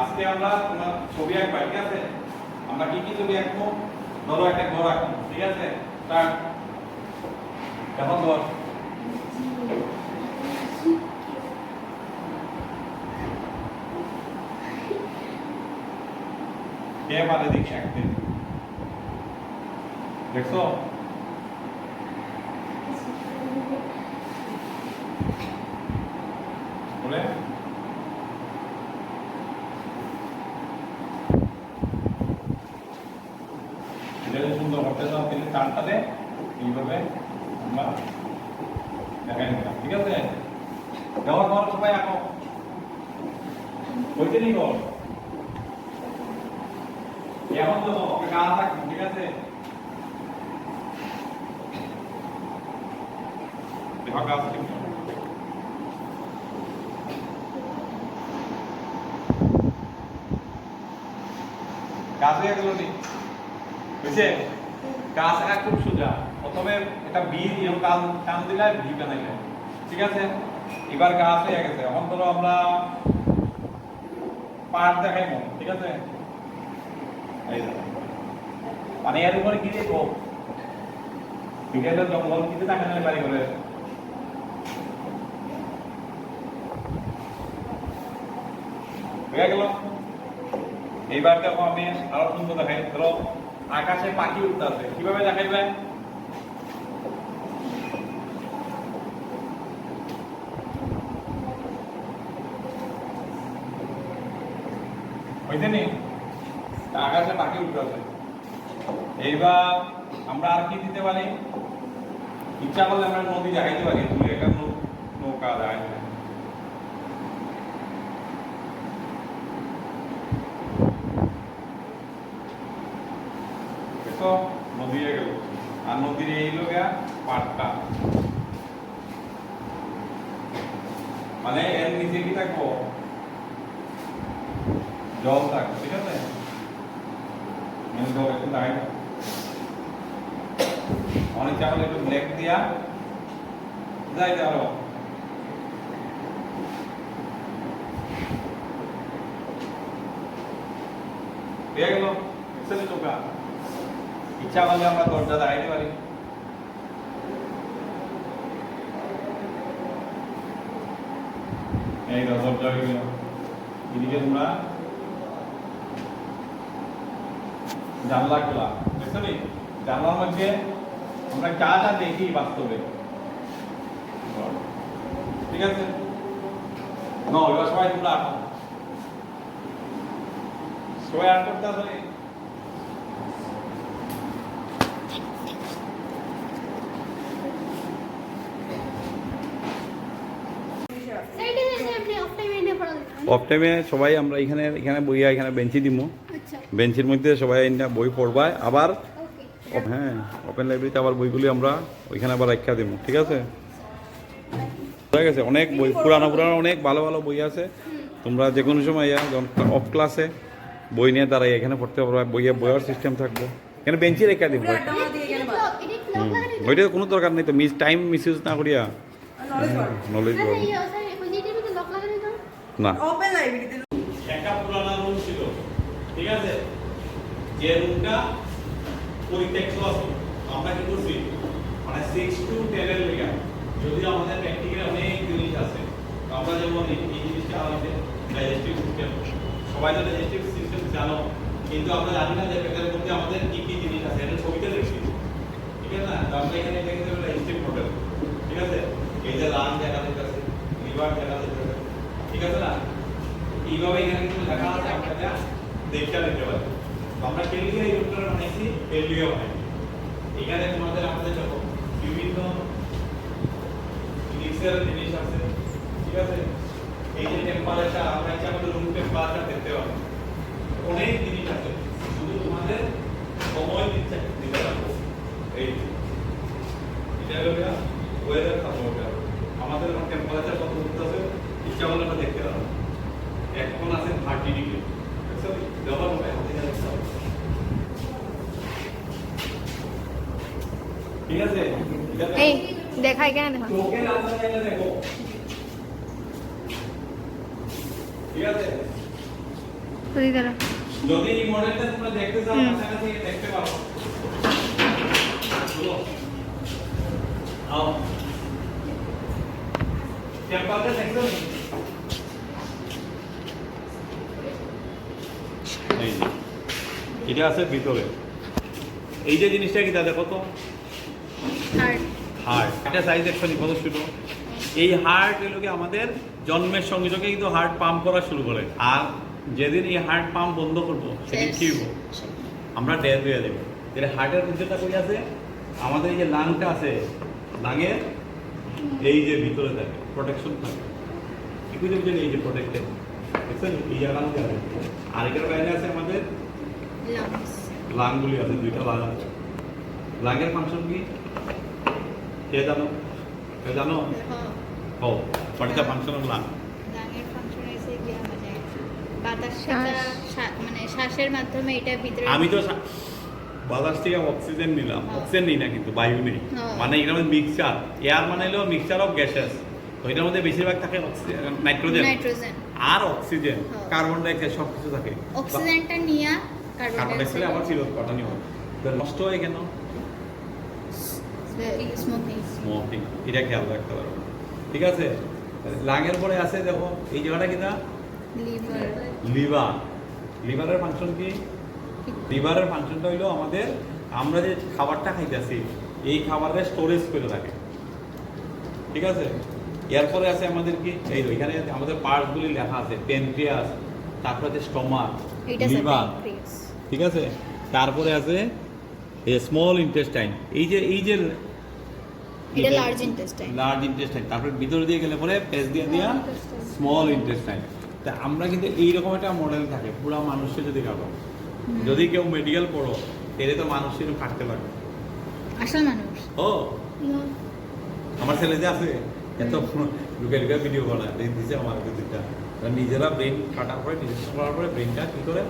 আজকে আমরা তোমার ছবি আঁকবা, ঠিক আছে? আমরা কি কি ছবি আঁকবো? ধরো একটা ঘর আঁকবো, ঠিক আছে? স্টার্ট। দেখো ঘর। কে পারে দেখি আঁকতে? দেখছো? বলে এটা যদি সুন্দর করতে চাও তাহলে টানটাতে এইভাবে আমরা দেখাই নিলাম, ঠিক আছে? দেওয়ার পর সবাই আঁকো, বইতে নি কর এখন তো গান থাকবে, ঠিক আছে? দেখো গাছ ঠিক গাছ হয়ে গেল নি, বুঝছে? গাছ আঁকা খুব সোজা। প্রথমে এটা বি দিয়ে কান টান দিলে ভি বানাইলে, ঠিক আছে? এবার গাছ হয়ে গেছে। এখন ধরো আমরা পাট দেখাইবো, ঠিক আছে? এই দেখো মানে এর উপরে কি দেখো বিকেলের জঙ্গল কিন্তু দেখা নেই বাড়ি করে হয়ে গেল। এইবার দেখো আমি আরো সুন্দর দেখাই। ধরো আকাশে পাখি উঠতে আছে, কিভাবে দেখাইবে? হইতেনি আকাশে পাখি উঠতে আছে। এইবার আমরা আর কি দিতে পারি? ইচ্ছা করলে আমরা নদী দেখাইতে পারি, দূরে একটা নৌকা দেখাইতে পারি। দেখো নদী হয়ে গেল, আর নদীর এই লোক পাটটা মানে এর নিচে কি থাকবো? জল থাকবে, ঠিক আছে? জল একটু লাগাই অনেক চাপলে একটু ব্ল্যাক দিয়া যাই আরো হয়ে গেল। নৌকা ইচ্ছা করলে আমরা দরজা দাঁড়াইতে পারি। এই দরজা হয়ে গেল। এদিকে তোমরা জানলা খোলা, বুঝছো নি? জানলার মধ্যে আমরা যা যা দেখি বাস্তবে, ঠিক আছে? না এবার সবাই তোমরা আঁকো, সবাই আর্ট করতে আসলে অফ টাইমে সবাই আমরা এখানে এখানে বইয়া এখানে বেঞ্চি দিমু। বেঞ্চের মধ্যে সবাই বই পড়বায় আবার হ্যাঁ ওপেন লাইব্রেরিতে আবার বইগুলি আমরা ওইখানে আবার রাখা দিব, ঠিক আছে? ঠিক আছে, অনেক বই পুরানো পুরানো অনেক ভালো ভালো বই আছে। তোমরা যে কোনো সময় যখন অফ ক্লাসে বই নিয়ে দাঁড়াই এখানে পড়তে পারবা। বইয়ে বইয়ার সিস্টেম থাকবো, এখানে বেঞ্চি রেখা দিব। ওইটা কোনো দরকার নেই তো, টাইম মিস ইউজ না করিয়া নলেজ না। একটা পুরানো রুম ছিল, ঠিক আছে? যে রুমটা পরিত্যক্ত আছে, আমরা কি করছি মানে 6 to 10 এর লেখা। যদি আমাদের প্র্যাকটিক্যাল অনেক জিনিস আছে, আমরা যেমন এই জিনিসটা আমাদের ডাইজেস্টিভ সিস্টেম, সবাই তো ডাইজেস্টিভ সিস্টেম জানো, কিন্তু আমরা জানি না যে পেটের মধ্যে আমাদের কি কি জিনিস আছে। এটা ছবিতে দেখছি, ঠিক আছে না? তো আমরা এখানে দেখতে পাবো ডাইজেস্টিভ মডেল, ঠিক আছে? এই যে লাং দেখা যাচ্ছে, লিভার দেখা যাচ্ছে, ঠিক আছে না? এইভাবে এখানে কিছু লেখা আছে, আমরা এটা দেখতে নিতে পারি। আমরা কেলিকে এই রুটটা বানাইছি, এলডিও বানাইছি। এখানে তোমাদের আমাদের যত বিভিন্ন ফিজিক্সের জিনিস আছে, ঠিক আছে? এই যে টেম্পারেচার, আমরা ইচ্ছা করলে রুম টেম্পারেচার দেখতে পাবো। অনেক জিনিস আছে, শুধু তোমাদের সময় দিতে পারবো। এই এটা হলো ওয়েদার থাকবে, আমাদের টেম্পারেচার কত উঠতেছে ইচ্ছা করলে আমরা দেখতে পাবো। এখন আছে 30 ডিগ্রি, যখন ঠিক আছে? এই দেখাই কেন দেখো চোখের আন্দাজে দেখো ঠিক আছে? ওদিকে দাঁড়া। যদি এই মডেলটা তোমরা দেখতে চাও কাছাকাছি দেখতে পারো। চলো আও টেম্পারটা দেখছো এই যে এটা আছে ভিতরে এই যে জিনিসটা কি দেখো তো হার্ট এটা সাইজ একশো কত ছোট এই হার্ট এগুলোকে আমাদের জন্মের সঙ্গে সঙ্গে কিন্তু হার্ট পাম্প করা শুরু করে আর যেদিন এই হার্ট পাম্প বন্ধ করবো সেদিন কি হবো আমরা ডেথ হয়ে যাবো তাহলে হার্টের ভিতরটা কই আছে আমাদের এই যে লাংটা আছে লাঙের এই যে ভিতরে থাকে প্রোটেকশন থাকে কি বুঝে বুঝেন এই যে প্রোটেক্টেড দেখছেন এই জায়গা মধ্যে আছে আর এটার বাইরে আছে আমাদের লাংগুলি আছে দুইটা লাং আছে লাংয়ের ফাংশন কি কে জানো ও what is the function of lung লাংয়ের ফাংশন হইছে কি মানে বাতাসটা মানে শ্বাসের মাধ্যমে এটা ভিতরে আমি তো বাতাস থেকে অক্সিজেন নিলাম অক্সিজেন নেই না কিন্তু বায়ু নেই মানে এটার মধ্যে মিক্সচার এয়ার মানে হলো মিক্সচার অফ গ্যাসেস তো এটার মধ্যে বেশিরভাগ থাকে নাইট্রোজেন আর অক্সিজেন কার্বন ডাই অক্সাইড সব কিছু থাকে অক্সিজেনটা নিয়া কার্বন ডাই অক্সাইড আবার ফিরত পাঠানো হয় তো নষ্ট হয় কেন স্মোকিং এটা খেয়াল রাখতে পারো ঠিক আছে লাংয়ের পরে আছে দেখো এই জায়গাটা কিনা লিভার লিভারের ফাংশন কি লিভারের ফাংশনটা হইলো আমাদের আমরা যে খাবারটা খাইতেছি এই খাবারের স্টোরেজ করে রাখে ঠিক আছে এরপরে আছে আমাদের কি এই এখানে আমাদের পার্টসগুলি লেখা আছে প্যানক্রিয়াস তারপরে আছে স্টোমাক লিভার ঠিক আছে তারপরে আছে স্মল ইন্টেস্টাইন এই যে এটা লার্জ ইন্টেস্টাইন তারপরে ভিতর দিয়ে গেলে পরে পেজ দিয়ে দিয়া স্মল ইন্টেস্টাইন তা আমরা কিন্তু এইরকম একটা মডেল থাকে পুরো মানুষকে যদি খাবো যদি কেউ মেডিকেল পড়ো তাহলে তো মানুষের কাটতে পারবে আসল মানুষ ও আমার ছেলে যে আছে এত লুকে ভিডিও বানায় দিচ্ছে আমার দুটা নিজেরা ব্রেন কাটার পরে নিজস্ব করার পরে ব্রেনটা কি করে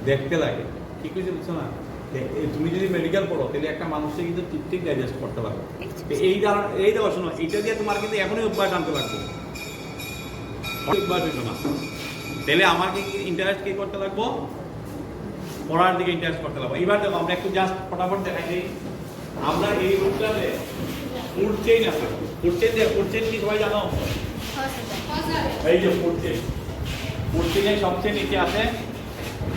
দেখতে লাগে কি কইছে বুঝছো না তুমি যদি মেডিকেল পড়ো তাহলে একটা মানুষকে কিন্তু ঠিক ডাইজেস্ট করতে পারবে এই দেখো শোনো এইটা দিয়ে তোমার কিন্তু এখনই অভ্যাস আনতে লাগবে অভ্যাস হইতো না তাহলে আমাকে ইন্টারেস্ট কি করতে লাগবো পড়ার দিকে ইন্টারেস্ট করতে লাগবো এবার দেখো আমরা একটু জাস্ট ফটাফট দেখাই দিই আমরা এই রুটটাতে ফুড চেইন আছে ফুড চেইন কি সবাই জানো এই যে ফুড চেইনের সবচেয়ে নিচে আছে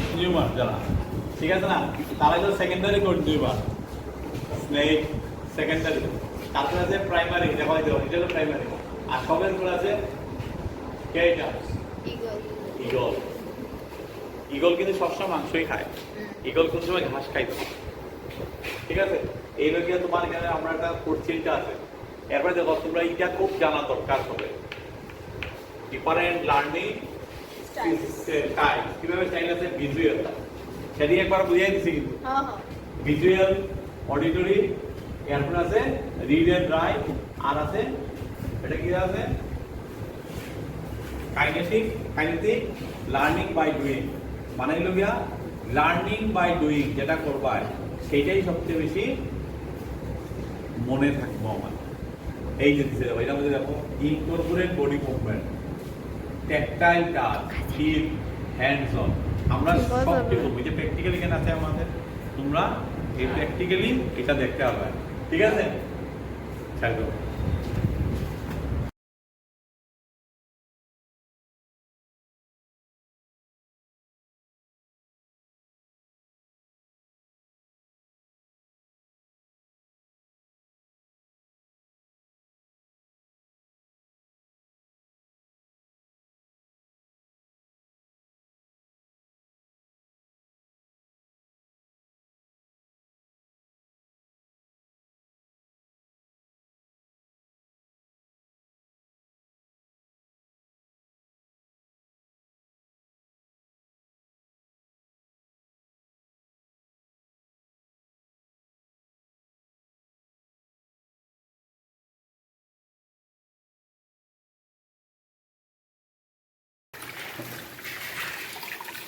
কনজিউমার যারা ঠিক আছে না তারা হলো সেকেন্ডারি কনজিউমার স্নেক সেকেন্ডারি তারপরে আছে প্রাইমারি দেখো এটা হলো প্রাইমারি আর সবের উপর আছে কে এটা ঈগল কিন্তু সবসময় মাংসই খায় ঈগল কোন সময় ঘাস খাইতো ঠিক আছে এই লোকিয়া তোমার এখানে আমরা একটা কোর্সিলটা আছে এরপরে দেখো তোমরা এটা খুব জানা দরকার হবে ডিফারেন্ট লার্নিং স্টাইল কিভাবে স্টাইল আছে ভিজুয়াল সেটি একবার বুঝিয়ে দিচ্ছি কিন্তু ভিজুয়াল অডিটরি এরপরে আছে রিড এন্ড রাইট আর আছে এটা কি আছে কাইনেটিক লার্নিং বাই ডুইং মানে হলো গিয়া লার্নিং বাই ডুইং যেটা করবা সেটাই সবচেয়ে বেশি মনে থাকবো আমার এই যে দিছে এটা মধ্যে দেখো incorporate body movement tactile touch feel hands on আমরা সব কিছু যে প্র্যাকটিক্যালি কেন আছে আমাদের তোমরা এই প্র্যাকটিক্যালি এটা দেখতে হবে ঠিক আছে ছাড়ো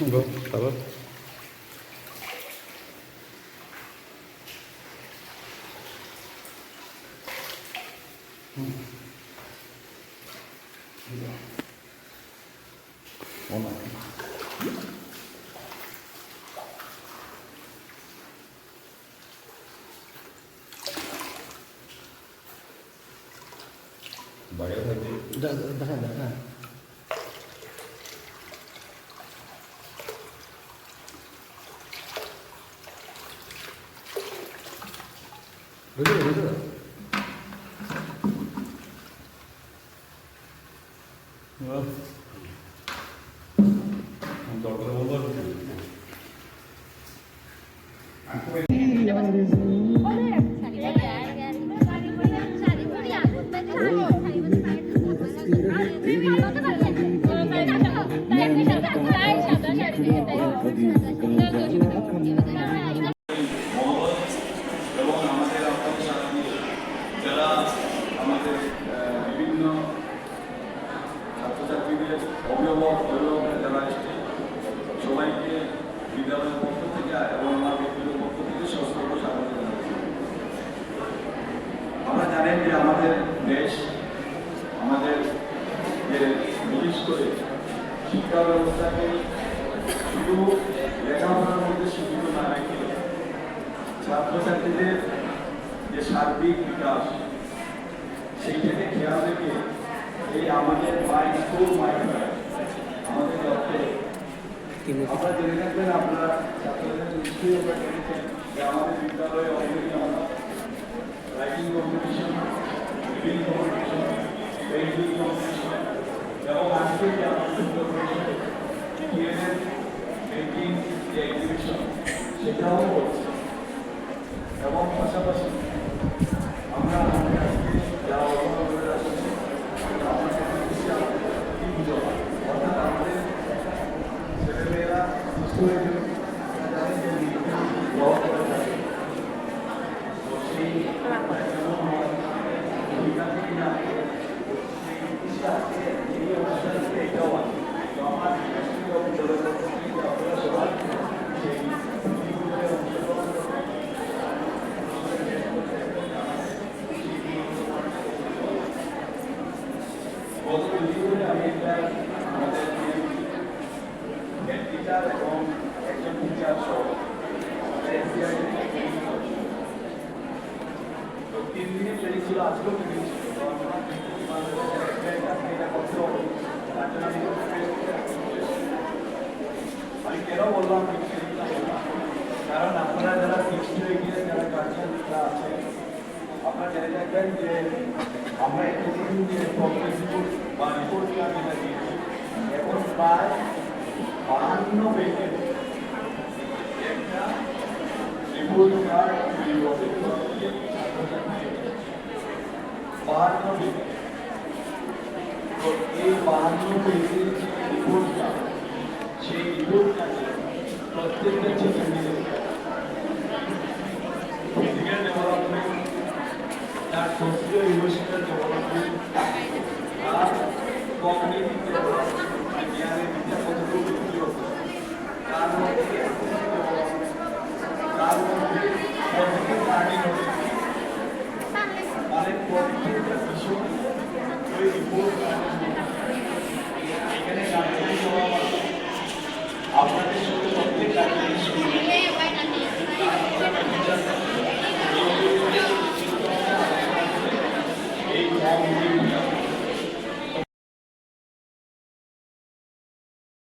Go, cover. বাইরে থাকবে দেখেন হ্যাঁ বুঝলো বুঝলো দরকার বলবো এবং আমাদের আপনাদের সাথে যারা আমাদের বিভিন্ন ছাত্রছাত্রীদের অভিভাবকরা যারা এসছে সবাইকে বিদ্যালয়ের পক্ষ থেকে এবং আমার ব্যক্তিগত পক্ষ থেকে সশস্ত্র স্বাগত জানাচ্ছি। আমরা জানেন যে আমাদের দেশ আমাদের যে বিশেষ করে শিক্ষা ব্যবস্থাকে শুধু লেখাপড়ার মধ্যে সীমিত না রেখে ছাত্রছাত্রীদের যে সার্বিক বিকাশ সেইটাকে খেয়াল রেখে এই আমাদের স্কুল আমাদের লক্ষ্যে আপনারা জেনে থাকবেন আপনারা ছাত্রদের নিশ্চয়ই আমরা জেনেছেন যে আমাদের বিদ্যালয়ে অলরেডি আমরা writing competition reading competition painting competition এবং আজকে যে আমাদের পেন্টিং যে এক্সিবিশন সেটাও হচ্ছে এবং পাশাপাশি আমরা আমাদের আজকে যারা অভিভাবকরা আসছে আমাদের পুজো অর্থাৎ আমাদের ছেলেমেয়েরা সুস্থ হয়ে যাবে তো সেই এই অনুষ্ঠানকে এটাও আছে তো আমার বিদ্যালয়ের পক্ষ থেকে আপনারা সবাই সেই অংশগ্রহণ করবেন। গত দুদিন আমি একটা আমাদের হেড টিচার এবং একজন টিচার সহ তো 3 দিনের ট্রেনিং ছিল, আজকেও ট্রেনিং ছিল। তো এটা করতে হবে তার জন্য আমি কেন বললাম কারণ আপনারা যারা 6 এগিয়ে যারা গার্জিয়ানরা আছে আপনারা জেনে থাকবেন যে আমরা এতদিন যে রিপোর্ট বা রিপোর্ট আমি দিয়েছি এখন প্রায় 52 পেজের একটা রিপোর্ট কার্ড তৈরি হবে 52 পেজ। তো এই 52 পেজের রিপোর্ট কার্ড সেই রিপোর্ট কার্ডে প্রত্যেকটা ছেলেমেয়ে ফিজিক্যাল ডেভেলপমেন্ট তার সোশিও ইমোশনাল ডেভেলপমেন্ট আর কগনিটিভ